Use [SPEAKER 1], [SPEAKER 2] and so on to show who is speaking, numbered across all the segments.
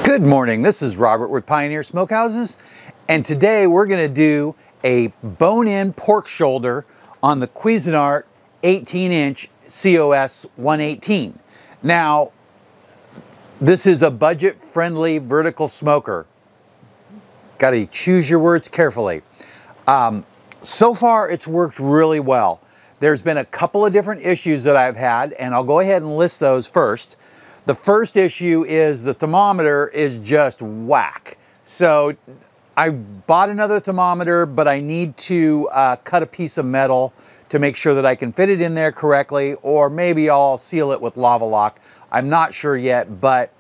[SPEAKER 1] Good morning, this is Robert with Pioneer Smokehouses, and today we're going to do a bone-in pork shoulder on the Cuisinart 18-inch COS-118. Now, this is a budget-friendly vertical smoker. Got to choose your words carefully. So far, it's worked really well. There's been a couple of different issues that I've had, and I'll go ahead and list those first. The first issue is the thermometer is just whack. So I bought another thermometer, but I need to cut a piece of metal to make sure that I can fit it in there correctly, or maybe I'll seal it with lava lock. I'm not sure yet, but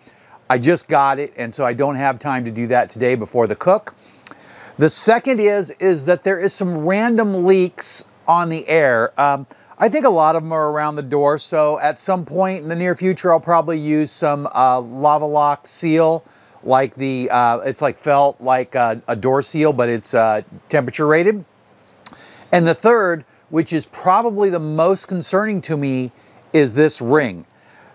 [SPEAKER 1] I just got it, and so I don't have time to do that today before the cook. The second is that there is some random leaks on the air. I think a lot of them are around the door, so at some point in the near future, I'll probably use some lava lock seal, like the, it's like felt like a door seal, but it's temperature rated. And the third, which is probably the most concerning to me, is this ring.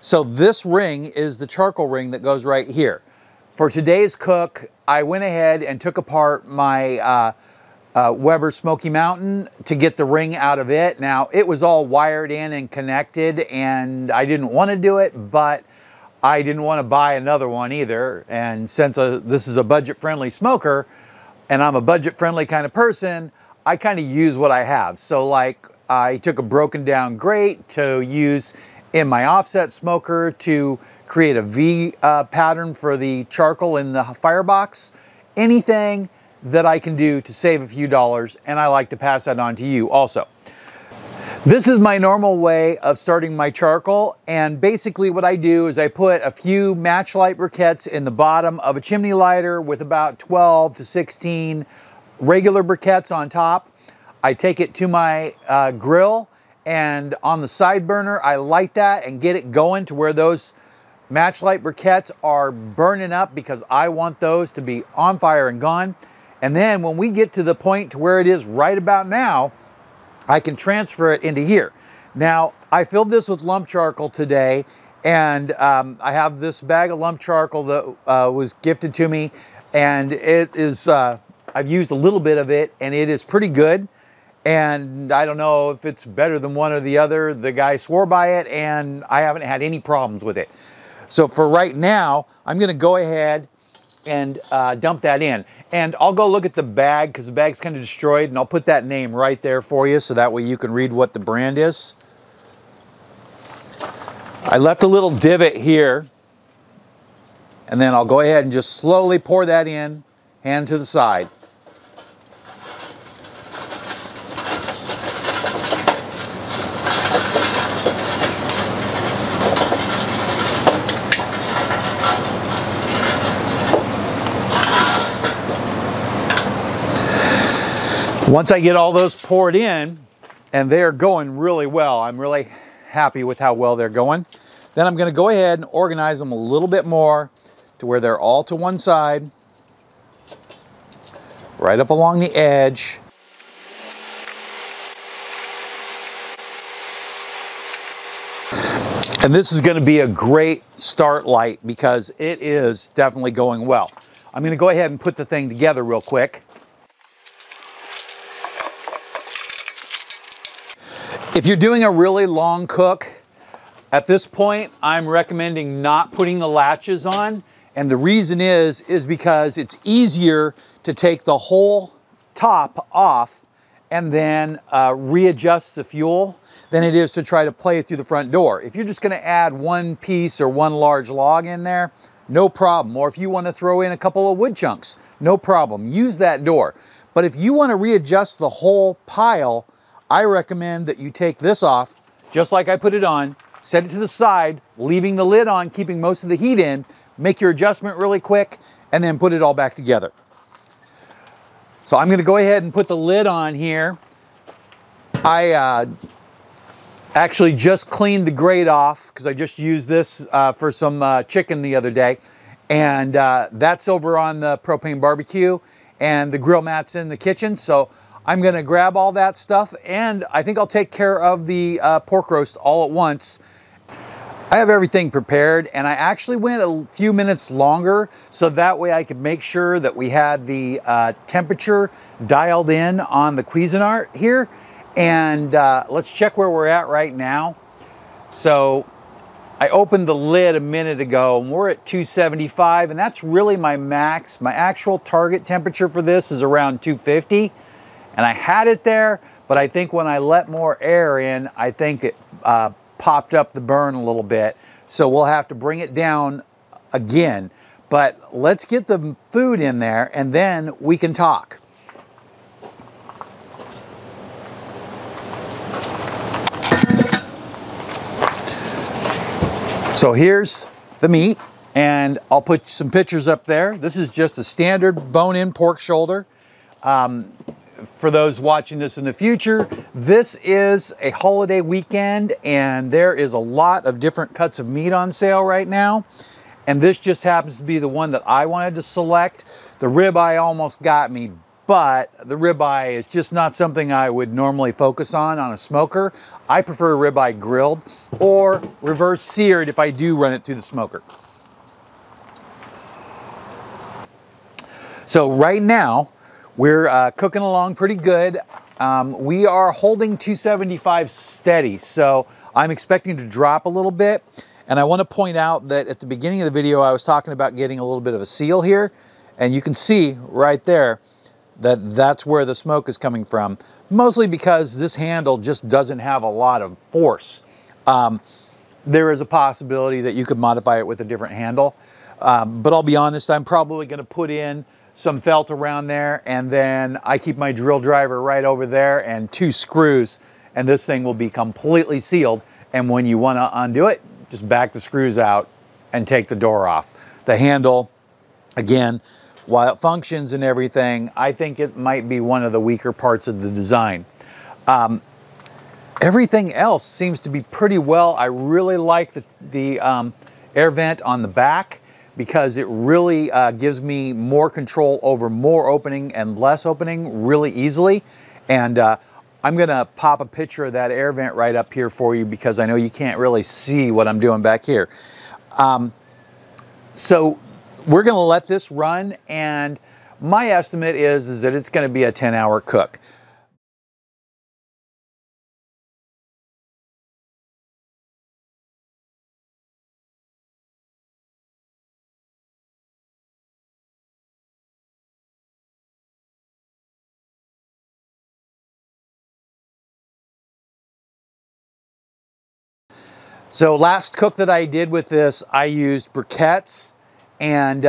[SPEAKER 1] So this ring is the charcoal ring that goes right here. For today's cook, I went ahead and took apart my Weber Smoky Mountain to get the ring out of it. Now, it was all wired in and connected, and I didn't want to do it, but I didn't want to buy another one either. And since this is a budget-friendly smoker, and I'm a budget-friendly kind of person, I kind of use what I have. So, like, I took a broken down grate to use in my offset smoker to create a V pattern for the charcoal in the firebox. Anything that I can do to save a few dollars, and I like to pass that on to you also. This is my normal way of starting my charcoal, and basically what I do is I put a few matchlight briquettes in the bottom of a chimney lighter with about 12 to 16 regular briquettes on top. I take it to my grill, and on the side burner I light that and get it going to where those matchlight briquettes are burning up, because I want those to be on fire and gone. And then when we get to the point to where it is right about now, I can transfer it into here. Now, I filled this with lump charcoal today, and I have this bag of lump charcoal that was gifted to me, and it is, I've used a little bit of it, and it is pretty good. And I don't know if it's better than one or the other. The guy swore by it, and I haven't had any problems with it. So for right now, I'm gonna go ahead and dump that in. And I'll go look at the bag, because the bag's kind of destroyed, and I'll put that name right there for you so that way you can read what the brand is. I left a little divot here, and then I'll go ahead and just slowly pour that in, hand to the side. Once I get all those poured in, and they're going really well, I'm really happy with how well they're going, then I'm going to go ahead and organize them a little bit more to where they're all to one side, right up along the edge. And this is going to be a great start light, because it is definitely going well. I'm going to go ahead and put the thing together real quick. If you're doing a really long cook, at this point, I'm recommending not putting the latches on. And the reason is because it's easier to take the whole top off and then readjust the fuel than it is to try to play it through the front door. If you're just gonna add one piece or one large log in there, no problem. Or if you wanna throw in a couple of wood chunks, no problem, use that door. But if you wanna readjust the whole pile, I recommend that you take this off, just like I put it on, set it to the side, leaving the lid on, keeping most of the heat in, make your adjustment really quick, and then put it all back together. So I'm gonna go ahead and put the lid on here. I actually just cleaned the grate off, because I just used this for some chicken the other day. And that's over on the propane barbecue, and the grill mat's in the kitchen. So I'm gonna grab all that stuff, and I think I'll take care of the pork roast all at once. I have everything prepared, and I actually went a few minutes longer so that way I could make sure that we had the temperature dialed in on the Cuisinart here. And let's check where we're at right now. So I opened the lid a minute ago and we're at 275, and that's really my max. My actual target temperature for this is around 250, and I had it there, but I think when I let more air in, I think it popped up the burn a little bit. So we'll have to bring it down again. But let's get the food in there and then we can talk. So here's the meat, and I'll put some pictures up there. This is just a standard bone-in pork shoulder. For those watching this in the future, this is a holiday weekend and there is a lot of different cuts of meat on sale right now. And this just happens to be the one that I wanted to select. The ribeye almost got me, but the ribeye is just not something I would normally focus on a smoker. I prefer ribeye grilled or reverse seared if I do run it through the smoker. So right now, we're cooking along pretty good. We are holding 275 steady, so I'm expecting to drop a little bit. And I want to point out that at the beginning of the video, I was talking about getting a little bit of a seal here. And you can see right there that that's where the smoke is coming from. Mostly because this handle just doesn't have a lot of force. There is a possibility that you could modify it with a different handle. But I'll be honest, I'm probably going to put in some felt around there, and then I keep my drill driver right over there and 2 screws, and this thing will be completely sealed. And when you want to undo it, just back the screws out and take the door off. The handle, again, while it functions and everything, I think it might be one of the weaker parts of the design. Everything else seems to be pretty well. I really like the air vent on the back, because it really gives me more control over more opening and less opening really easily. And I'm gonna pop a picture of that air vent right up here for you, because I know you can't really see what I'm doing back here. So we're gonna let this run, and my estimate is that it's gonna be a 10-hour cook. So last cook that I did with this, I used briquettes, and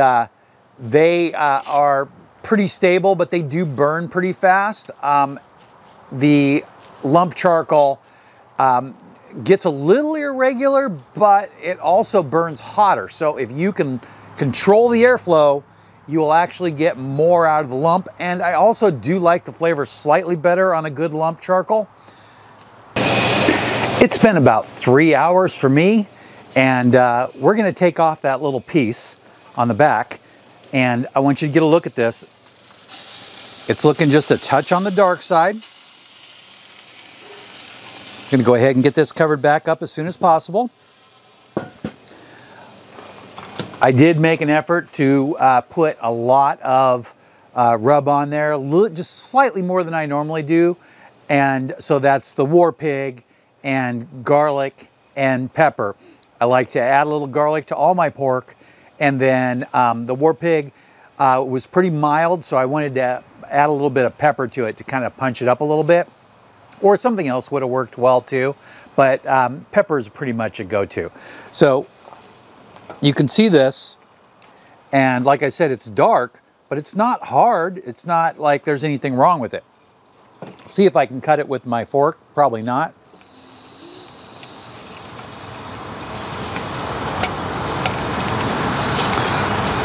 [SPEAKER 1] they are pretty stable, but they do burn pretty fast. The lump charcoal gets a little irregular, but it also burns hotter. So if you can control the airflow, you will actually get more out of the lump. And I also do like the flavor slightly better on a good lump charcoal. It's been about 3 hours for me, and we're gonna take off that little piece on the back, and I want you to get a look at this. It's looking just a touch on the dark side. I'm gonna go ahead and get this covered back up as soon as possible. I did make an effort to put a lot of rub on there, just slightly more than I normally do, and so that's the WARPIG and garlic and pepper. I like to add a little garlic to all my pork, and then the WARPIG was pretty mild, so I wanted to add a little bit of pepper to it to kind of punch it up a little bit, or something else would have worked well too, but pepper is pretty much a go-to. So you can see this, and like I said, it's dark, but it's not hard. It's not like there's anything wrong with it. See if I can cut it with my fork. Probably not.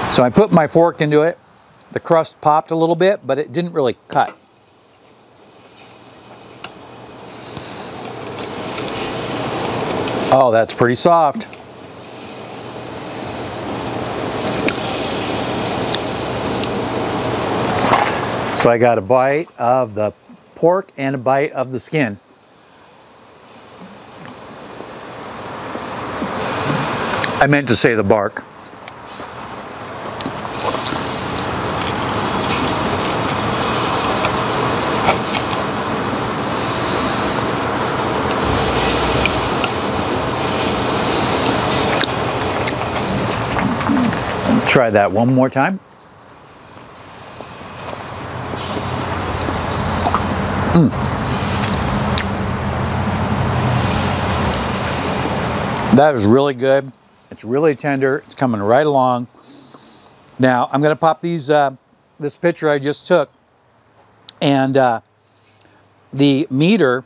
[SPEAKER 1] So I put my fork into it. The crust popped a little bit, but it didn't really cut. Oh, that's pretty soft. So I got a bite of the pork and a bite of the skin. I meant to say the bark. Try that one more time. That is really good. It's really tender. It's coming right along. Now I'm going to pop these this picture I just took, and the meter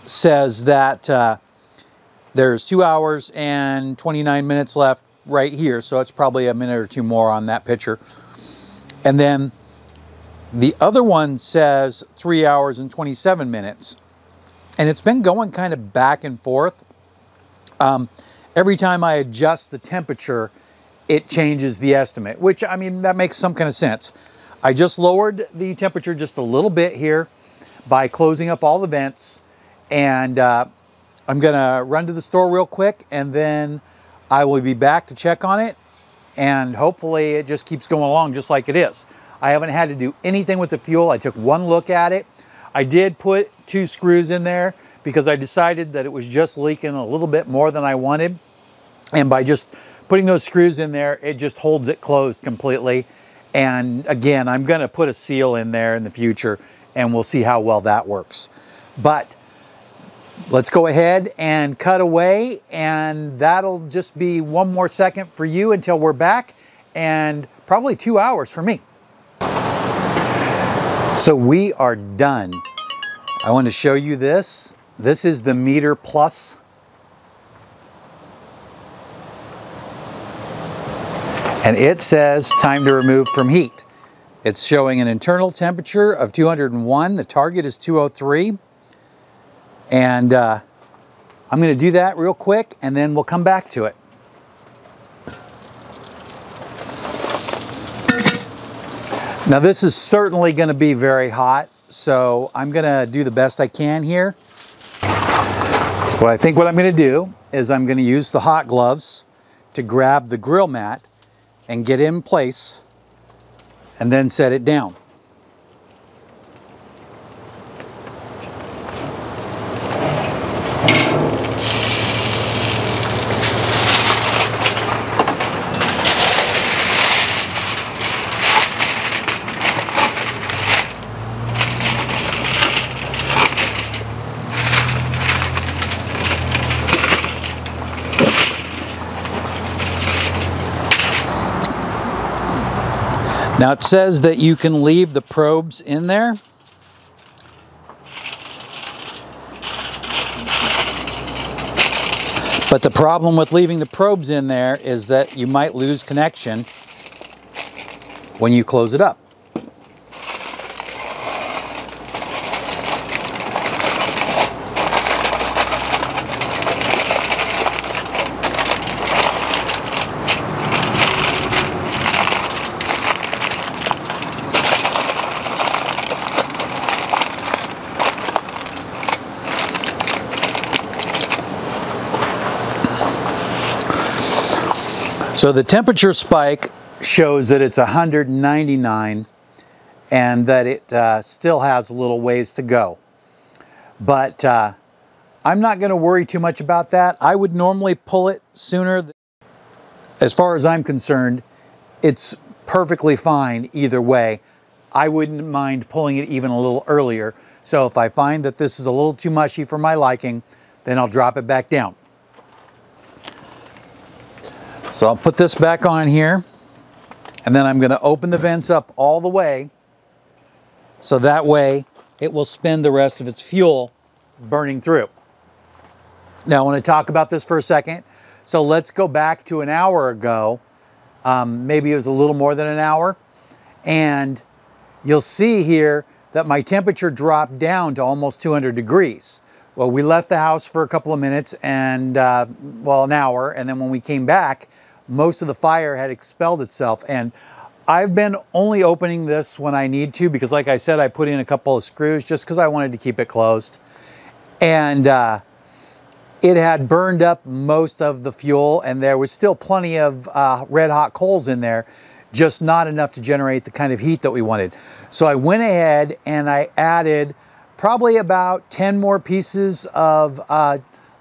[SPEAKER 1] says that there's 2 hours and 29 minutes left right here, so it's probably a minute or two more on that picture. And then the other one says 3 hours and 27 minutes, and it's been going kind of back and forth. Every time I adjust the temperature, it changes the estimate, which, I mean, that makes some kind of sense. I just lowered the temperature just a little bit here by closing up all the vents, and I'm gonna run to the store real quick, and then I will be back to check on it, and hopefully it just keeps going along just like it is. I haven't had to do anything with the fuel. I took one look at it. I did put 2 screws in there because I decided that it was just leaking a little bit more than I wanted. And by just putting those screws in there, it just holds it closed completely. And again, I'm gonna put a seal in there in the future, and we'll see how well that works. But let's go ahead and cut away, and that'll just be 1 more second for you until we're back, and probably 2 hours for me. So we are done. I want to show you this. This is the meter plus. And it says time to remove from heat. It's showing an internal temperature of 201. The target is 203. And I'm going to do that real quick, and then we'll come back to it. Now this is certainly going to be very hot, so I'm going to do the best I can here. So I think what I'm going to do is I'm going to use the hot gloves to grab the grill mat and get in place, and then set it down. Now it says that you can leave the probes in there. But the problem with leaving the probes in there is that you might lose connection when you close it up. So the temperature spike shows that it's 199 and that it still has a little ways to go. But I'm not going to worry too much about that. I would normally pull it sooner. As far as I'm concerned, it's perfectly fine either way. I wouldn't mind pulling it even a little earlier. So if I find that this is a little too mushy for my liking, then I'll drop it back down. So I'll put this back on here, and then I'm going to open the vents up all the way, so that way it will spend the rest of its fuel burning through. Now I want to talk about this for a second. So let's go back to an hour ago. Maybe it was a little more than an hour. And you'll see here that my temperature dropped down to almost 200 degrees. Well, we left the house for a couple of minutes and, well, an hour. And then when we came back, most of the fire had expelled itself. And I've been only opening this when I need to, because like I said, I put in a couple of screws just because I wanted to keep it closed. And it had burned up most of the fuel, and there was still plenty of red hot coals in there, just not enough to generate the kind of heat that we wanted. So I went ahead and I added probably about 10 more pieces of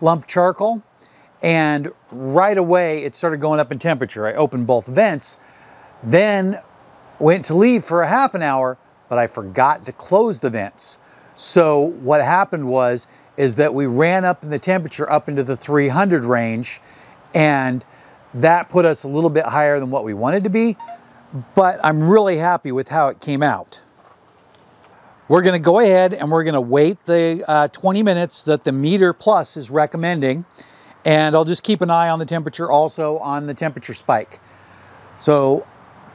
[SPEAKER 1] lump charcoal, and right away it started going up in temperature. I opened both vents, then went to leave for a half an hour, but I forgot to close the vents. So what happened is that we ran up in the temperature up into the 300 range, and that put us a little bit higher than what we wanted to be, but I'm really happy with how it came out. We're gonna go ahead and we're gonna wait the 20 minutes that the Meter Plus is recommending, and I'll just keep an eye on the temperature, also on the temperature spike. So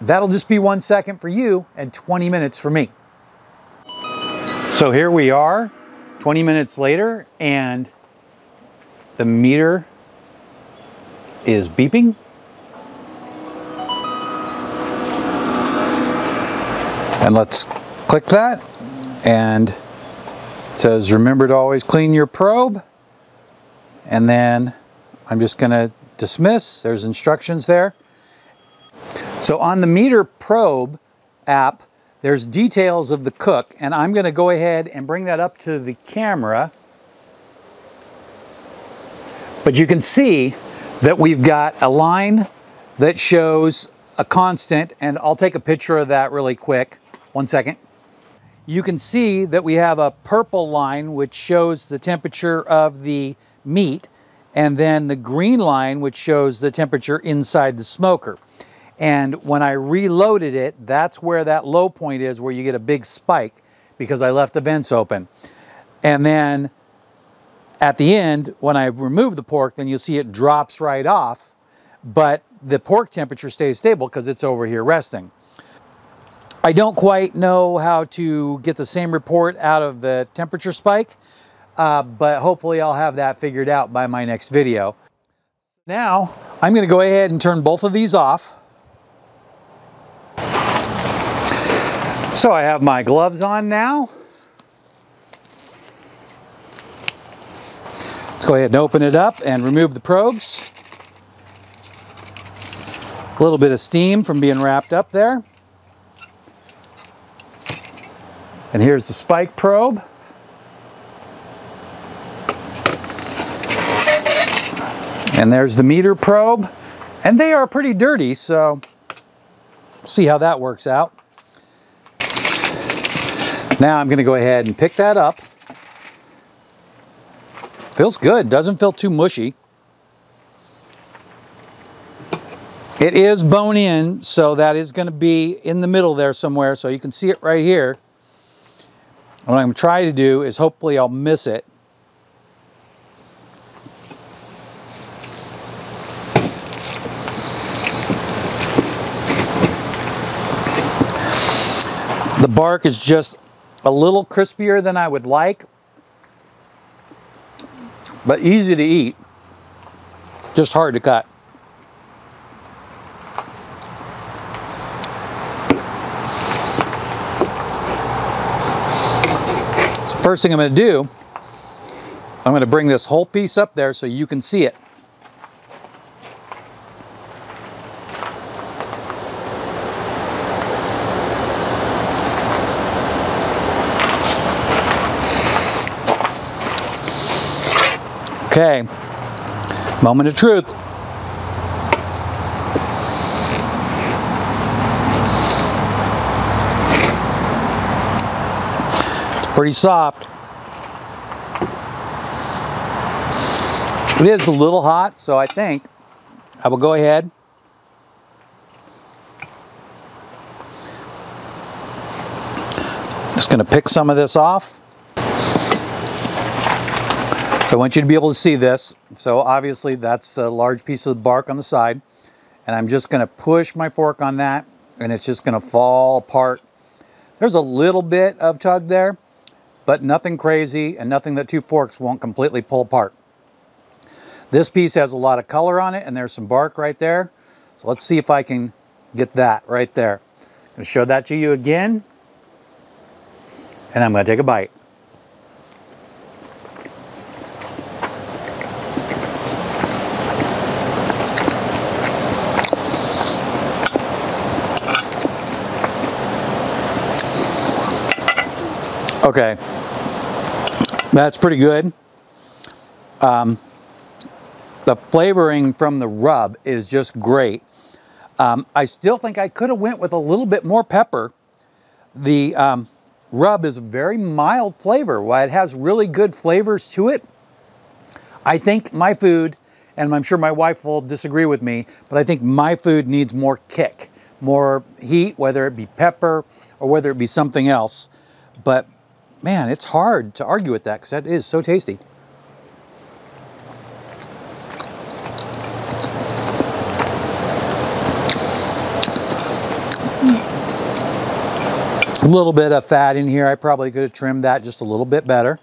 [SPEAKER 1] that'll just be 1 second for you and 20 minutes for me. So here we are, 20 minutes later, and the meter is beeping. And let's click that, and it says remember to always clean your probe. And then I'm just gonna dismiss. There's instructions there. So on the Meter Probe app, there's details of the cook, and I'm gonna go ahead and bring that up to the camera. But you can see that we've got a line that shows a constant, and I'll take a picture of that really quick. 1 second. You can see that we have a purple line which shows the temperature of the meat, and then the green line which shows the temperature inside the smoker. And when I reloaded it, that's where that low point is, where you get a big spike because I left the vents open. And then at the end, when I remove the pork, then you'll see it drops right off, but the pork temperature stays stable because it's over here resting. I don't quite know how to get the same report out of the temperature spike, but hopefully I'll have that figured out by my next video. Now, I'm going to go ahead and turn both of these off. So I have my gloves on now. Let's go ahead and open it up and remove the probes. A little bit of steam from being wrapped up there. And here's the spike probe. And there's the meter probe. And they are pretty dirty, so we'll see how that works out. Now I'm going to go ahead and pick that up. Feels good, doesn't feel too mushy. It is bone in, so that is going to be in the middle there somewhere, so you can see it right here. What I'm going to try to do is hopefully I'll miss it. The bark is just a little crispier than I would like, but easy to eat, just hard to cut. First thing I'm going to do, I'm going to bring this whole piece up there so you can see it. Okay, moment of truth. Pretty soft. It is a little hot, so I think I will go ahead just going to pick some of this off. So I want you to be able to see this. So obviously that's a large piece of the bark on the side, and I'm just going to push my fork on that, and it's just going to fall apart. There's a little bit of tug there, but nothing crazy and nothing that two forks won't completely pull apart. This piece has a lot of color on it, and there's some bark right there. So let's see if I can get that right there. I'm going to show that to you again, and I'm going to take a bite. Okay, that's pretty good. The flavoring from the rub is just great. I still think I could have went with a little bit more pepper. The rub is a very mild flavor. While it has really good flavors to it, I think my food, and I'm sure my wife will disagree with me, but I think my food needs more kick, more heat, whether it be pepper or whether it be something else. But man, it's hard to argue with that because that is so tasty. A little bit of fat in here. I probably could have trimmed that just a little bit better.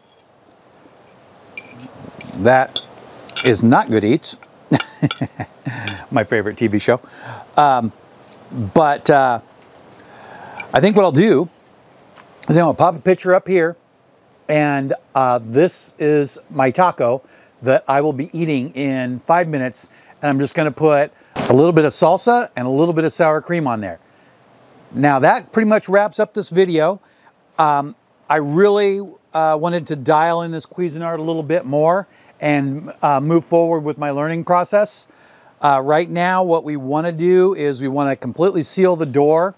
[SPEAKER 1] That is not Good Eats. My favorite TV show. But I think what I'll do is I'm going to pop a picture up here, and this is my taco that I will be eating in 5 minutes, and I'm just going to put a little bit of salsa and a little bit of sour cream on there. Now that pretty much wraps up this video. I really wanted to dial in this Cuisinart a little bit more and move forward with my learning process. Right now what we want to do is we want to completely seal the door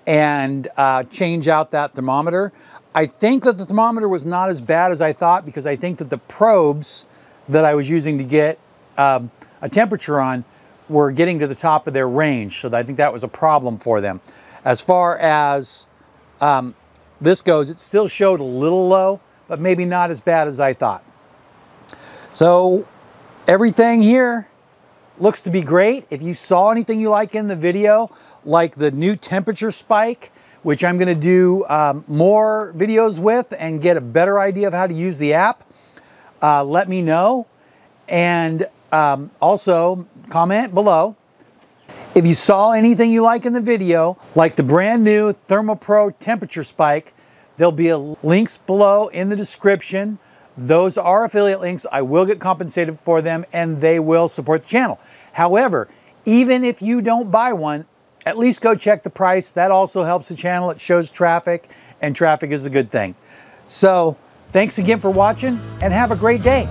[SPEAKER 1] and change out that thermometer. I think that the thermometer was not as bad as I thought, because I think that the probes that I was using to get a temperature on were getting to the top of their range, so I think that was a problem for them. As far as this goes, it still showed a little low, but maybe not as bad as I thought. So everything here looks to be great. If you saw anything you like in the video, like the new temperature spike, which I'm going to do more videos with and get a better idea of how to use the app, let me know. And also comment below. If you saw anything you like in the video, like the brand new ThermoPro temperature spike, there'll be links below in the description. Those are affiliate links. I will get compensated for them, and they will support the channel. However, even if you don't buy one, at least go check the price. That also helps the channel. It shows traffic, and traffic is a good thing. So thanks again for watching, and have a great day.